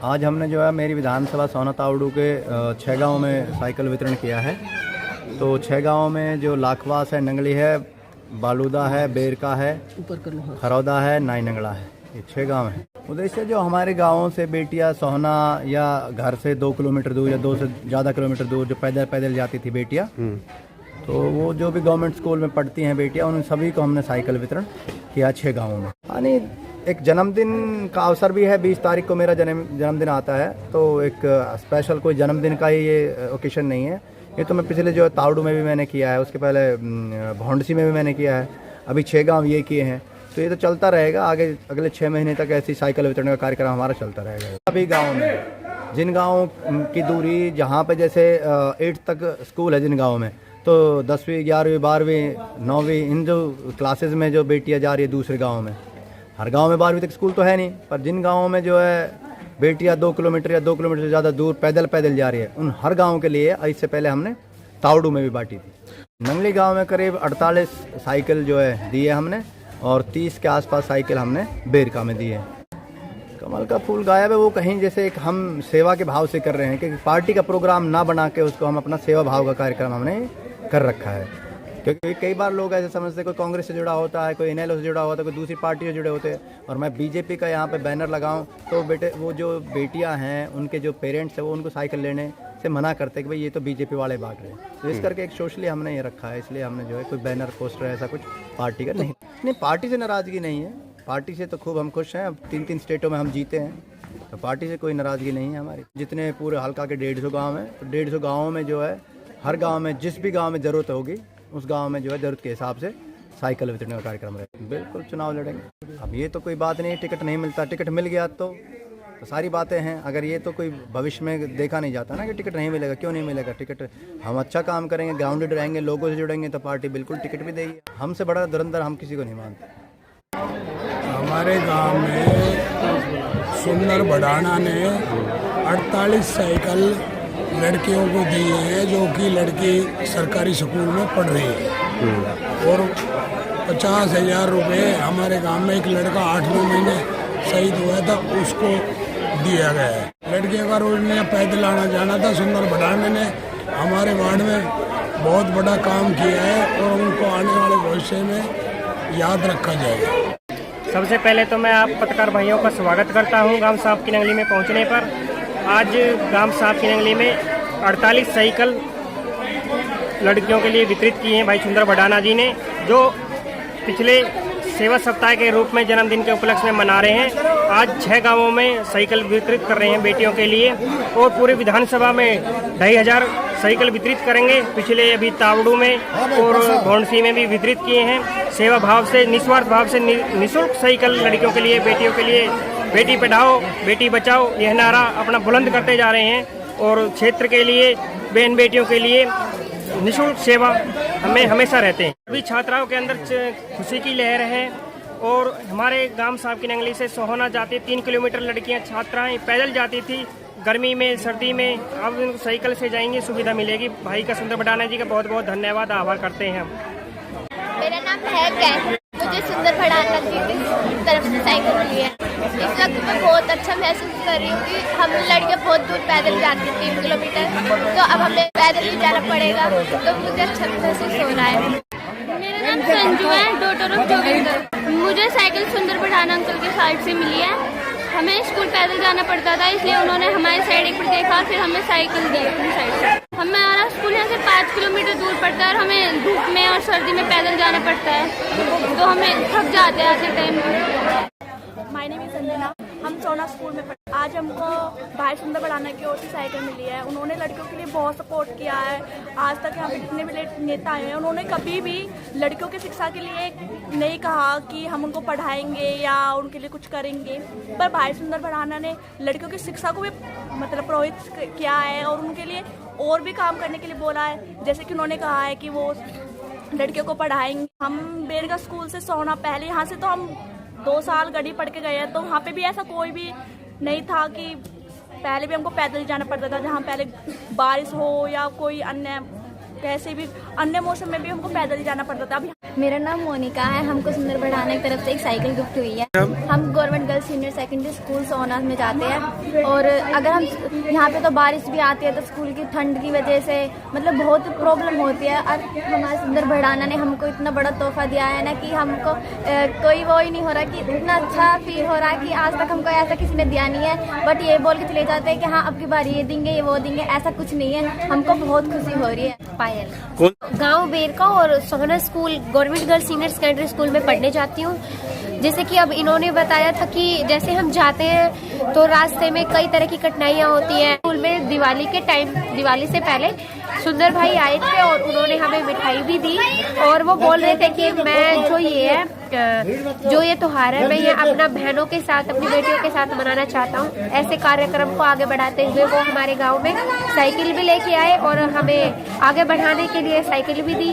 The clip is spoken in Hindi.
आज हमने जो है मेरी विधानसभा सोना तावड़ू के 6 गाँव में साइकिल वितरण किया है। तो 6 गाँव में जो लाखवास है, नंगली है, बालूदा है, बेरका है, खरौदा है, नाई नंगला है, ये 6 गांव हैं। उद्देश्य जो हमारे गांवों से बेटियां सोहना या घर से 2 किलोमीटर दूर या 2 से ज़्यादा किलोमीटर दूर जो पैदल जाती थी बेटियां, तो वो जो भी गवर्नमेंट स्कूल में पढ़ती हैं बेटियां, उन सभी को हमने साइकिल वितरण किया 6 गाँवों में। यानी एक जन्मदिन का अवसर भी है, 20 तारीख को मेरा जन्मदिन आता है, तो एक स्पेशल कोई जन्मदिन का ये ओकेशन नहीं है। ये तो मैं पिछले जो तावड़ू में भी मैंने किया है, उसके पहले भौंडसी में भी मैंने किया है, अभी 6 गांव ये किए हैं। तो ये तो चलता रहेगा आगे, अगले 6 महीने तक ऐसी साइकिल वितरण का कार्यक्रम हमारा चलता रहेगा। सभी गाँव में, जिन गाँव की दूरी जहाँ पे जैसे 8th तक स्कूल है जिन गाँव में, तो 10वीं 11वीं 12वीं 9वीं इन जो क्लासेज में जो बेटियाँ जा रही है दूसरे गाँव में, हर गाँव में 12वीं तक स्कूल तो है नहीं, पर जिन गाँवों में जो है बेटियां 2 किलोमीटर या 2 किलोमीटर से ज़्यादा दूर पैदल जा रही है, उन हर गांव के लिए इससे पहले हमने तावड़ू में भी बांटी थी। नंगली गांव में करीब 48 साइकिल जो है दी है हमने, और 30 के आसपास साइकिल हमने बेरका में दी है। कमल का फूल गायब है, वो कहीं जैसे एक हम सेवा के भाव से कर रहे हैं कि पार्टी का प्रोग्राम ना बना के उसको हम अपना सेवा भाव का कार्यक्रम हमने कर रखा है। क्योंकि कई बार लोग ऐसे समझते हैं कोई कांग्रेस से जुड़ा होता है, कोई इनेलो से जुड़ा होता है, कोई दूसरी पार्टी से जुड़े होते हैं, और मैं बीजेपी का यहाँ पे बैनर लगाऊं तो बेटे वो जो बेटियां हैं उनके जो पेरेंट्स हैं वो उनको साइकिल लेने से मना करते हैं कि भाई ये तो बीजेपी वाले बांट रहे हैं। तो इस करके एक सोशली हमने ये रखा है, इसलिए हमने जो है कोई बैनर पोस्टर ऐसा कुछ पार्टी का नहीं। पार्टी से नाराज़गी नहीं है, पार्टी से तो खूब हम खुश हैं। अब 3 स्टेटों में हम जीते हैं, तो पार्टी से कोई नाराज़गी नहीं है हमारी। जितने पूरे हल्का के 150 गाँव हैं, तो 150 गाँवों में जो है हर गाँव में जिस भी गाँव में ज़रूरत होगी उस गांव में जो है जरूरत के हिसाब से साइकिल वितरण का कार्यक्रम रहेगा। बिल्कुल चुनाव लड़ेंगे। अब ये तो कोई बात नहीं, टिकट नहीं मिलता, टिकट मिल गया तो सारी बातें हैं। अगर ये तो कोई भविष्य में देखा नहीं जाता ना कि टिकट नहीं मिलेगा, क्यों नहीं मिलेगा टिकट। हम अच्छा काम करेंगे, ग्राउंडेड रहेंगे, लोगों से जुड़ेंगे तो पार्टी बिल्कुल टिकट भी देगी। हमसे बड़ा धुरंधर हम किसी को नहीं मानते। हमारे गांव में सुंदर भड़ाना ने 48 साइकिल लड़कियों को दी है, जो कि लड़की सरकारी स्कूल में पढ़ रही है, और 50,000 रुपये हमारे गांव में एक लड़का 8-9 महीने शहीद हुआ था, उसको दिया गया है। लड़कियों का रोज में पैदल आना जाना था। सुंदर भड़ाने ने हमारे वार्ड में बहुत बड़ा काम किया है, और उनको आने वाले भविष्य में याद रखा जाएगा। सबसे पहले तो मैं आप पत्रकार भाइयों का स्वागत करता हूं गांव साहब की नंगली में पहुंचने पर। आज गांव साहब की नंगली में 48 साइकिल लड़कियों के लिए वितरित किए हैं भाई सुंदर भड़ाना जी ने, जो पिछले सेवा सप्ताह के रूप में जन्मदिन के उपलक्ष्य में मना रहे हैं। आज 6 गांवों में साइकिल वितरित कर रहे हैं बेटियों के लिए, और पूरे विधानसभा में 2,500 साइकिल वितरित करेंगे। पिछले अभी तावड़ू में और भौंडसी में भी वितरित किए हैं। सेवा भाव से, निस्वार्थ भाव से निःशुल्क साइकिल लड़कियों के लिए, बेटियों के लिए, बेटी पढ़ाओ बेटी बचाओ यह नारा अपना बुलंद करते जा रहे हैं, और क्षेत्र के लिए, बहन बेटियों के लिए निःशुल्क सेवा हमें हमेशा रहते हैं। सभी छात्राओं के अंदर खुशी की लहर है, और हमारे गांव साहब की नंगली से सोहना जाती 3 किलोमीटर लड़कियां छात्राएं पैदल जाती थी, गर्मी में सर्दी में, अब उनको साइकिल से जाएंगे, सुविधा मिलेगी। भाई का सुंदर भड़ाना जी का बहुत बहुत धन्यवाद, आभार करते हैं हम। मेरा नाम है मुझे सुंदर भड़ाना जी की तरफ से साइकिल मिली है। इस वक्त मैं बहुत अच्छा महसूस कर रही हूँ कि हम लड़कियाँ बहुत दूर पैदल जाती 3 किलोमीटर, तो अब हमें पैदल ही जाना पड़ेगा, तो मुझे अच्छा महसूस हो रहा है। मेरा नाम संजू है, डॉटर ऑफ जोगिंदर। मुझे साइकिल सुंदर भड़ाना अंकल की साइड से मिली है। हमें स्कूल पैदल जाना पड़ता था, इसलिए उन्होंने हमारी साइड एक बार देखा, फिर हमें साइकिल दी अपनी साइड से। हमारा स्कूल यहाँ से 5 किलोमीटर दूर पड़ता है, और हमें धूप में और सर्दी में पैदल जाना पड़ता है, तो हमें थक जाते हैं आते time. My name is Sanjana. हम सोना स्कूल में आज हमको भाई सुंदर भड़ाना की ओर से साइकिल मिली है। उन्होंने लड़कियों के लिए बहुत सपोर्ट किया है। आज तक यहाँ पे जितने भी नेता आए हैं, उन्होंने कभी भी लड़कियों की शिक्षा के लिए नहीं कहा कि हम उनको पढ़ाएंगे या उनके लिए कुछ करेंगे, पर भाई सुंदर भड़ाना ने लड़कियों की शिक्षा को भी मतलब प्रोत्साहित किया है, और उनके लिए और भी काम करने के लिए बोला है। जैसे कि उन्होंने कहा है कि वो लड़कियों को पढ़ाएंगे। हम बेरगा स्कूल से सोना, पहले यहाँ से तो हम 2 साल गढ़ी पढ़ के गए हैं, तो वहाँ पे भी ऐसा कोई भी नहीं था कि पहले भी हमको पैदल जाना पड़ता था। जहाँ पहले बारिश हो या कोई अन्य कैसे भी अन्य मौसम में भी हमको पैदल जाना पड़ता था। अभी मेरा नाम मोनिका है। हमको सुंदर बढ़ाना की तरफ से एक साइकिल गिफ्ट हुई है। हम government girls senior secondary school सोना में जाते हैं और अगर हम यहाँ पे तो बारिश भी आती है तो स्कूल की ठंड की वजह से मतलब बहुत प्रॉब्लम होती है। और हमारे सुंदर बढ़ाना ने हमको इतना बड़ा तोहफा दिया है ना कि हमको कोई वो ही नहीं हो रहा कि इतना अच्छा फील हो रहा है कि आज तक हमको ऐसा किसी ने दिया नहीं है। बट ये बोल के चले जाते हैं कि हाँ अब की बार ये देंगे ये वो देंगे, ऐसा कुछ नहीं है। हमको बहुत खुशी हो रही है। पायल गांव बेरका और Sohna school government girls senior secondary school में पढ़ने जाती हूँ। जैसे कि अब इन्होंने बताया था कि जैसे हम जाते हैं तो रास्ते में कई तरह की कठिनाइयाँ होती हैं। स्कूल में दिवाली से पहले सुंदर भाई आए थे और उन्होंने हमें मिठाई भी दी और वो बोल रहे थे कि मैं जो ये त्योहार है मैं ये अपना बहनों के साथ अपनी बेटियों के साथ मनाना चाहता हूँ। ऐसे कार्यक्रम को आगे बढ़ाते हुए वो हमारे गांव में साइकिल भी लेके आए और हमें आगे बढ़ाने के लिए साइकिल भी दी।